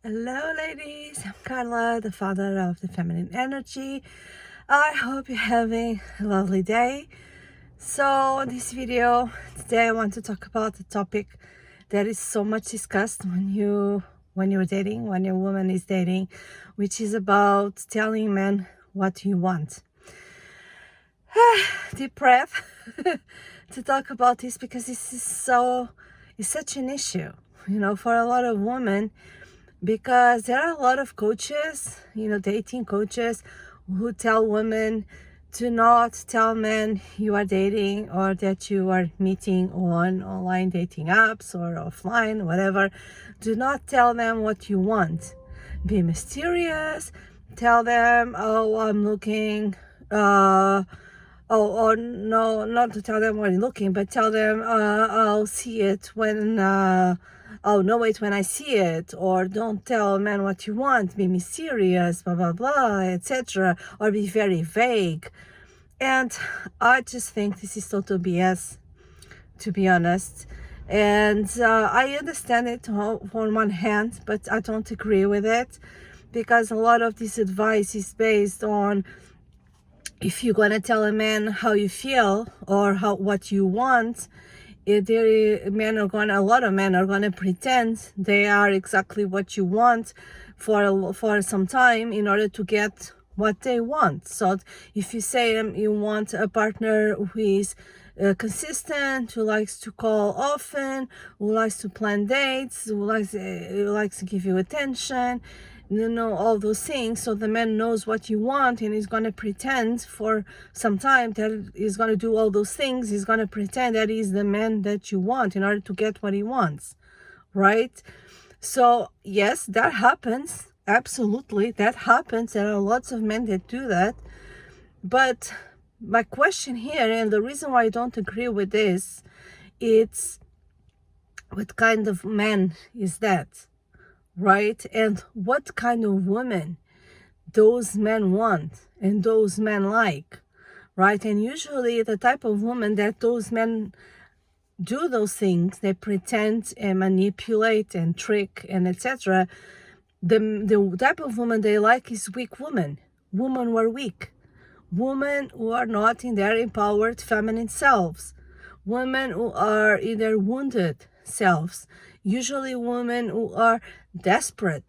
Hello, ladies. I'm Carla, the father of the feminine energy. I hope you're having a lovely day. So, in this video today, I want to talk about a topic that is so much discussed when you're dating, when your woman is dating, which is about telling men what you want. Deep breath to talk about this because it's such an issue, for a lot of women. Because there are a lot of coaches, dating coaches who tell women to not tell men you are dating or that you are meeting on online dating apps or offline, whatever. Do not tell them what you want. Be mysterious. Tell them, oh, I'm looking, or no, not to tell them what you're looking, but tell them, I'll see it when, oh, no, wait, when I see it, or don't tell a man what you want, be mysterious, blah, blah, blah, etc., or be very vague. And I just think this is total BS, to be honest. And I understand it on one hand, but I don't agree with it, because a lot of this advice is based on, if you're gonna tell a man how you feel or what you want, a lot of men are gonna pretend they are exactly what you want for some time in order to get what they want. So if you say you want a partner who is consistent, who likes to call often, who likes to plan dates, who likes to give you attention, all those things, so the man knows what you want and he's going to pretend for some time that he's going to do all those things. He's going to pretend that he's the man that you want in order to get what he wants, right? So yes, that happens. Absolutely, that happens. There are lots of men that do that. But my question here, and the reason why I don't agree with this, it's what kind of man is that? Right? And what kind of woman those men want and those men like, right? And usually the type of woman that those men do those things, they pretend and manipulate and trick and etc. The type of woman they like is weak women who are weak, women who are not in their empowered feminine selves, women who are in their wounded selves, usually women who are desperate,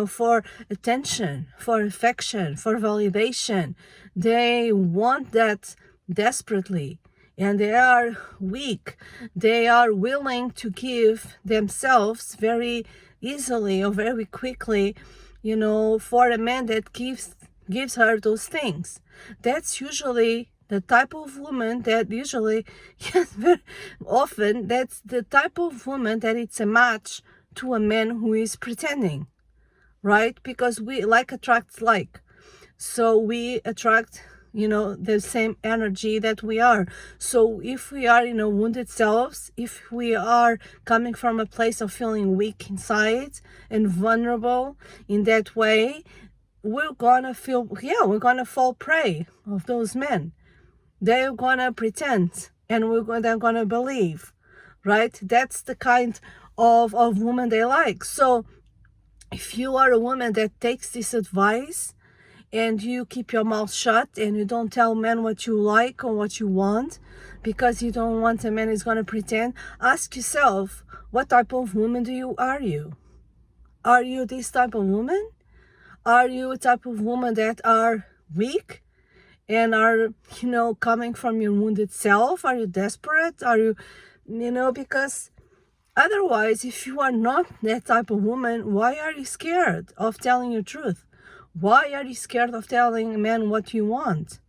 for attention, for affection, for validation. They want that desperately, and they are weak. They are willing to give themselves very easily or very quickly, for a man that gives her those things. That's usually the type of woman that usually, yes, very often, that's the type of woman that it's a match to a man who is pretending, right? Because we like attracts like. So we attract, the same energy that we are. So if we are, wounded selves, if we are coming from a place of feeling weak inside and vulnerable in that way, we're gonna fall prey of those men. They're gonna pretend and they're gonna believe, right? That's the kind of woman they like. So if you are a woman that takes this advice and you keep your mouth shut and you don't tell men what you like or what you want because you don't want a man who's gonna pretend, ask yourself, what type of woman are you? Are you this type of woman? Are you a type of woman that are weak and are, coming from your wounded self? Are you desperate? Are you, because otherwise, if you are not that type of woman, why are you scared of telling your truth? Why are you scared of telling a man what you want?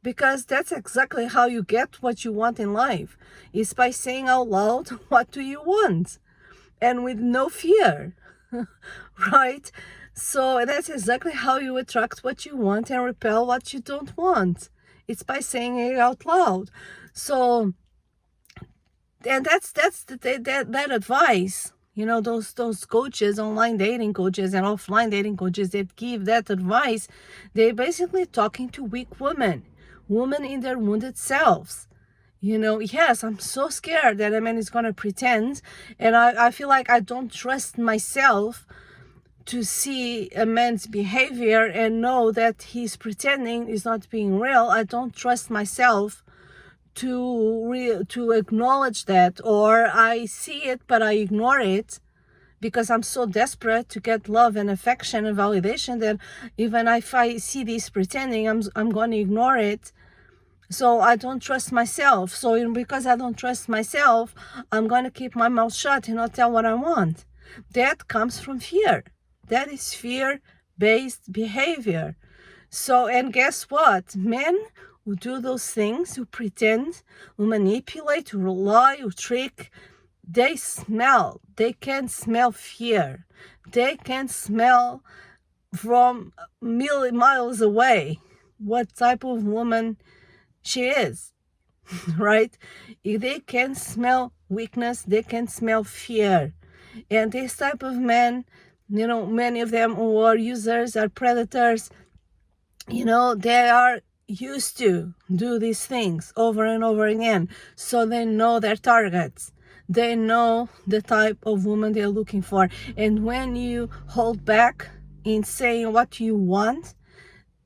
Because that's exactly how you get what you want in life, is by saying out loud, what do you want? And with no fear, right? So that's exactly how you attract what you want and repel what you don't want. It's by saying it out loud. So, and that's that advice. Those coaches, online dating coaches and offline dating coaches that give that advice, they're basically talking to weak women in their wounded selves. Yes, I'm so scared that a man is gonna pretend, and I feel like I don't trust myself to see a man's behavior and know that he's pretending, is not being real. I don't trust myself to acknowledge that, or I see it but I ignore it because I'm so desperate to get love and affection and validation that even if I see this pretending, I'm going to ignore it. So I don't trust myself. So because I don't trust myself, I'm going to keep my mouth shut and not tell what I want. That comes from fear. That is fear-based behavior. So, and guess what? Men who do those things, who pretend, who manipulate, who lie, who trick, they can smell fear. They can smell from miles away what type of woman she is, right? They can smell weakness, they can smell fear. And this type of men, many of them who are users, are predators, they are used to do these things over and over again. So they know their targets. They know the type of woman they're looking for. And when you hold back in saying what you want,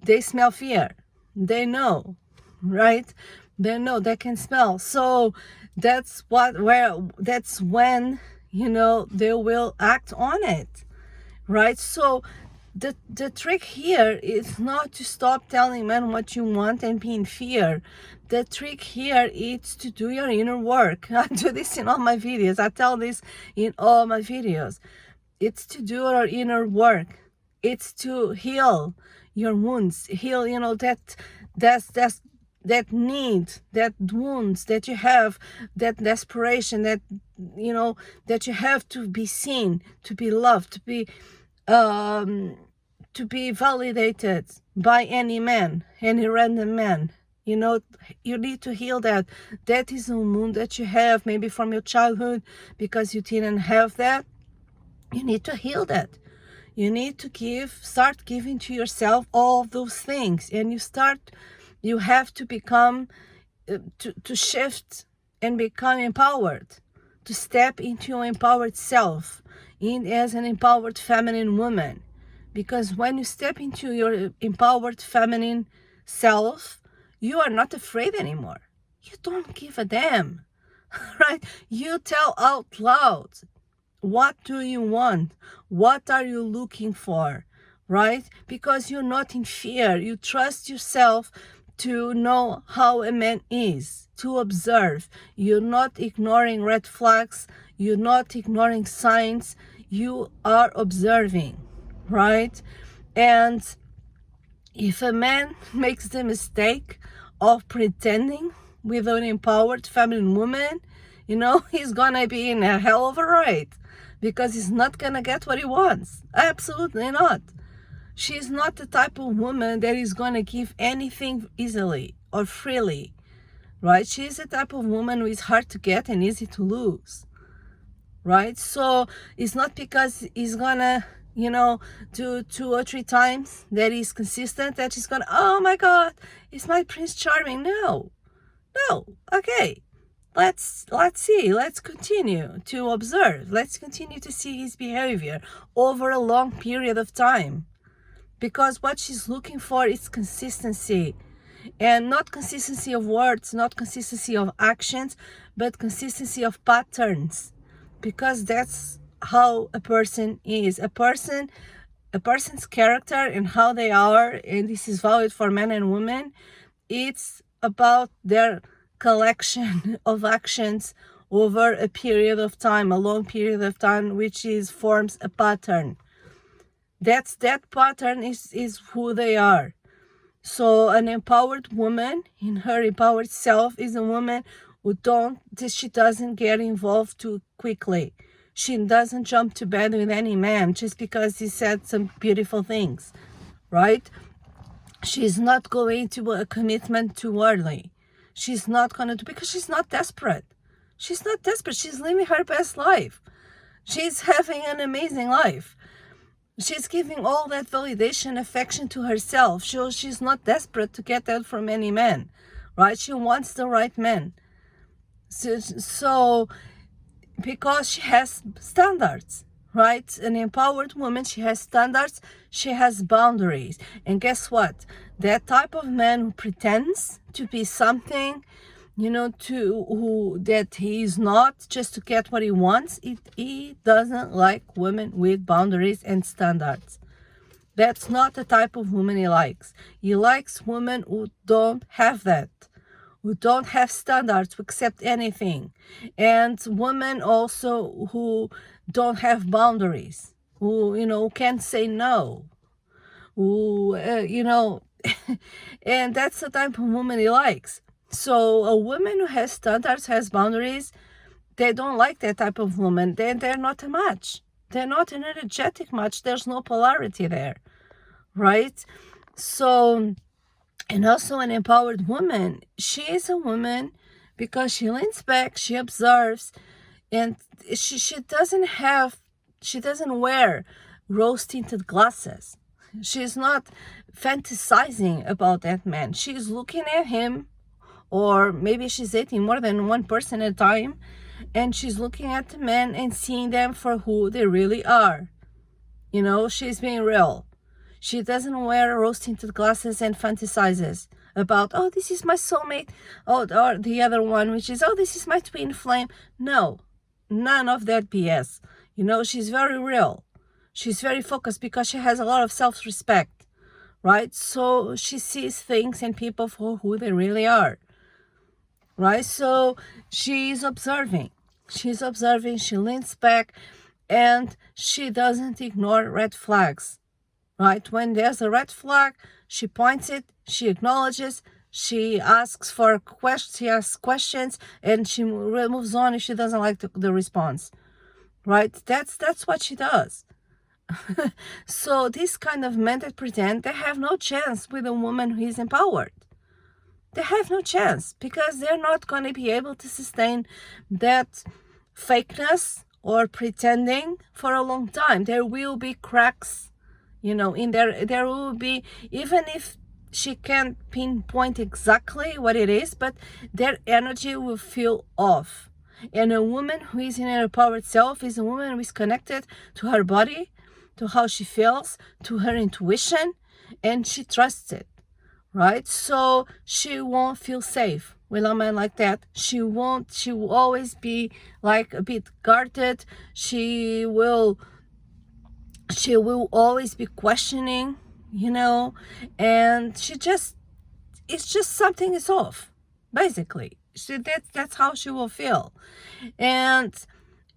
they smell fear. They know, right? They know, they can smell. So that's when, they will act on it, right? So the trick here is not to stop telling men what you want and be in fear. The trick here is to do your inner work. I do this in all my videos. I tell this in all my videos. It's to do our inner work. It's to heal your wounds, heal, that need, that wounds that you have, that desperation, that that you have to be seen, to be loved, to be validated by any man, any random man. You need to heal that. That is a wound that you have, maybe from your childhood, because you didn't have that. You need to heal that. You need to start giving to yourself all those things, and you have to become, to shift and become empowered, to step into your empowered self, as an empowered feminine woman. Because when you step into your empowered feminine self, you are not afraid anymore. You don't give a damn, right? You tell out loud, what do you want? What are you looking for, right? Because you're not in fear. You trust yourself to know how a man is, to observe. You're not ignoring red flags. You're not ignoring signs. You are observing, right? And if a man makes the mistake of pretending with an empowered feminine woman, he's gonna be in a hell of a ride, because he's not gonna get what he wants. Absolutely not. She's not the type of woman that is gonna give anything easily or freely, right? She's the type of woman who is hard to get and easy to lose, right? So it's not because he's gonna do 2 or 3 times that he's consistent that he's gonna, oh my god, it's my Prince Charming. No, okay, let's see, let's continue to observe, let's continue to see his behavior over a long period of time, because what she's looking for is consistency, and not consistency of words, not consistency of actions, but consistency of patterns, because that's how a person is. A person's character and how they are, and this is valid for men and women, it's about their collection of actions over a period of time, a long period of time, which forms a pattern. That pattern is who they are. So an empowered woman in her empowered self is a woman she doesn't get involved too quickly. She doesn't jump to bed with any man just because he said some beautiful things, right? She's not going to a commitment too early. She's not going to, because she's not desperate. She's not desperate. She's living her best life. She's having an amazing life. She's giving all that validation, affection to herself. She's not desperate to get that from any man, right? She wants the right man. So because she has standards, right? An empowered woman, she has standards, she has boundaries. And guess what? That type of man who pretends to be something, to who that he is not, just to get what he wants, he doesn't like women with boundaries and standards. That's not the type of woman he likes. He likes women who don't have that, who don't have standards to accept anything, and women also who don't have boundaries, who can't say no, who and that's the type of woman he likes. So a woman who has standards, has boundaries, they don't like that type of woman. They're not a match. They're not an energetic match. There's no polarity there, right? So, and also an empowered woman, she is a woman because she leans back, she observes, and she doesn't wear rose tinted glasses. She's not fantasizing about that man. She's looking at him, or maybe she's dating more than one person at a time, and she's looking at the men and seeing them for who they really are. She's being real. She doesn't wear rose-tinted glasses and fantasizes about, oh, this is my soulmate, or the other one, which is, oh, this is my twin flame. No, none of that BS. She's very real. She's very focused because she has a lot of self-respect, right? So she sees things and people for who they really are, right? So she's observing. She leans back, and she doesn't ignore red flags. Right? When there's a red flag, she points it, she acknowledges, she asks questions, and she moves on if she doesn't like the response. Right? That's what she does. So this kind of men that pretend, they have no chance with a woman who is empowered. They have no chance because they're not going to be able to sustain that fakeness or pretending for a long time. There will be cracks, in there will be, even if she can't pinpoint exactly what it is, but their energy will feel off. And a woman who is in her empowered self is a woman who is connected to her body, to how she feels, to her intuition, and she trusts it, right? So she won't feel safe with a man like that. She will always be like a bit guarded. She will always be questioning, and it's just something is off, basically. That's how she will feel. And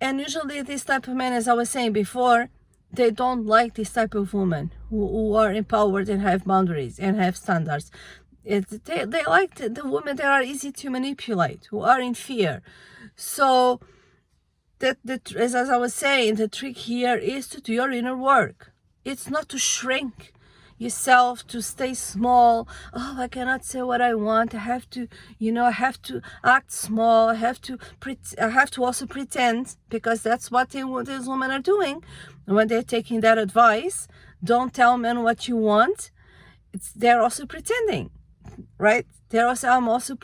usually this type of men, as I was saying before, they don't like this type of woman who are empowered and have boundaries and have standards. They like the women that are easy to manipulate, who are in fear. So as I was saying, the trick here is to do your inner work. It's not to shrink yourself, to stay small. Oh, I cannot say what I want. I have to, I have to act small. I have to also pretend, because that's what these women are doing when they're taking that advice. Don't tell men what you want. They're also pretending, right? I'm also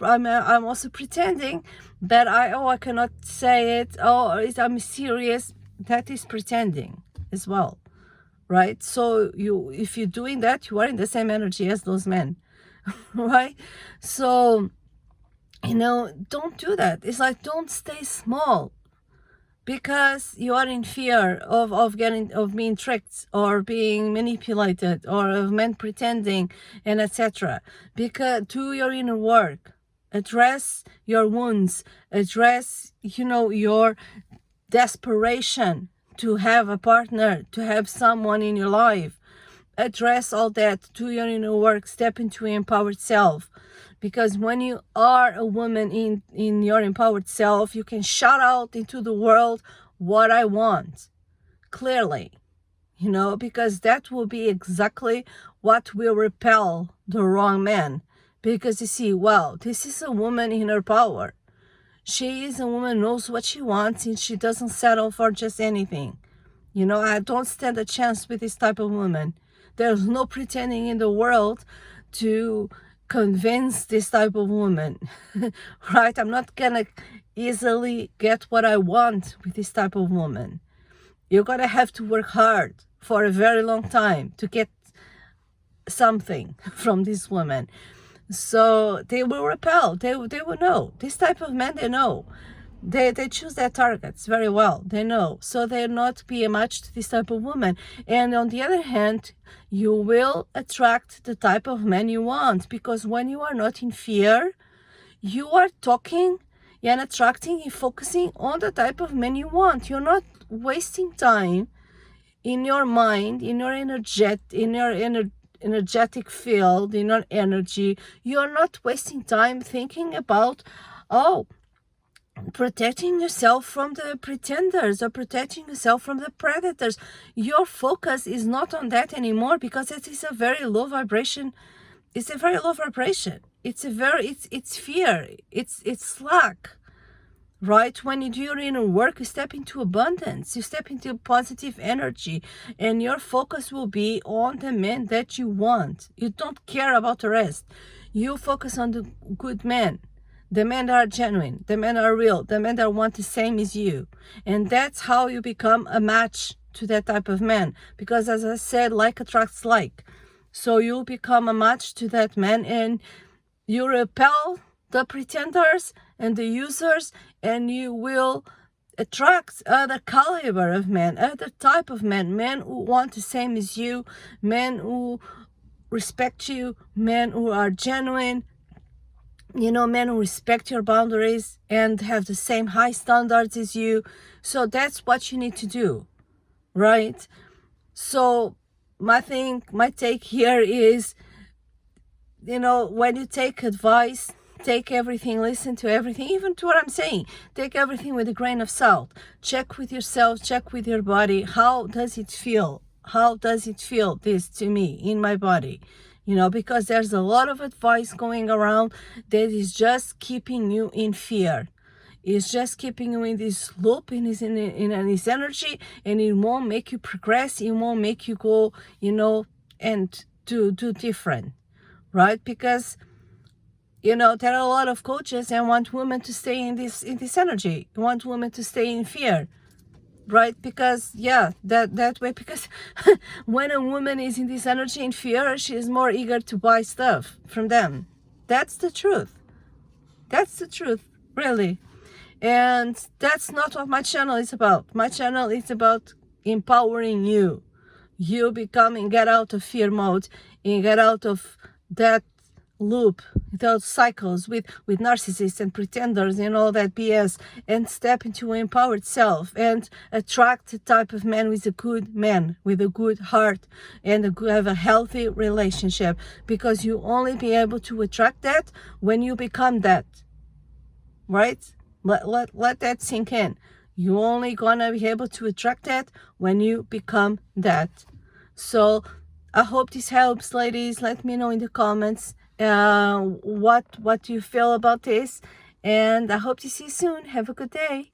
pretending that I cannot say it. Oh, I'm serious. That is pretending as well, right? So if you're doing that, you are in the same energy as those men, right? So don't do that. It's like, don't stay small because you are in fear of being tricked or being manipulated, or of men pretending, and etc. Because do your inner work, address your wounds, address your desperation to have a partner, to have someone in your life. Address all that, do your inner work, step into your empowered self. Because when you are a woman in your empowered self, you can shout out into the world what I want clearly, because that will be exactly what will repel the wrong man. Because you see, wow, this is a woman in her power. She is a woman who knows what she wants, and she doesn't settle for just anything. I don't stand a chance with this type of woman. There's no pretending in the world to convince this type of woman, right? I'm not gonna easily get what I want with this type of woman. You're gonna have to work hard for a very long time to get something from this woman. So they will repel. They will know. This type of men, they know. They choose their targets very well. They know. So they'll not be a match to this type of woman. And on the other hand, you will attract the type of man you want, because when you are not in fear, you are talking and attracting and focusing on the type of man you want. You're not wasting time in your mind, in your energetic field, in your energy. You're not wasting time thinking about, protecting yourself from the pretenders or protecting yourself from the predators. Your focus is not on that anymore, because it is a very low vibration. It's a very low vibration. It's fear. It's lack. Right? When you do your inner work, you step into abundance, you step into positive energy, and your focus will be on the men that you want. You don't care about the rest. You focus on the good men, the men that are genuine, the men that are real, the men that want the same as you. And that's how you become a match to that type of man. Because as I said, like attracts like. So you'll become a match to that man, and you repel the pretenders and the users, and you will attract other caliber of men, other type of men, men who want the same as you, men who respect you, men who are genuine, men who respect your boundaries and have the same high standards as you. So that's what you need to do, right? So my take here is, when you take advice, take everything, listen to everything, even to what I'm saying. Take everything with a grain of salt. Check with yourself, check with your body. How does it feel? How does it feel, this to me, in my body? Because there's a lot of advice going around that is just keeping you in fear. It's just keeping you in this loop, in this energy, and it won't make you progress. It won't make you go, and do different, right? Because there are a lot of coaches and want women to stay in this energy, want women to stay in fear, right? Because that way, because when a woman is in this energy in fear, she is more eager to buy stuff from them. That's the truth, really. And that's not what my channel is about. My channel is about empowering you get out of fear mode and get out of that loop, those cycles with narcissists and pretenders and all that BS, and step into an empowered self and attract the type of man with a good man, with a good heart, and have a healthy relationship. Because you only be able to attract that when you become that, right? Let that sink in. You only gonna be able to attract that when you become that. So I hope this helps, ladies. Let me know in the comments what you feel about this, and I hope to see you soon. Have a good day.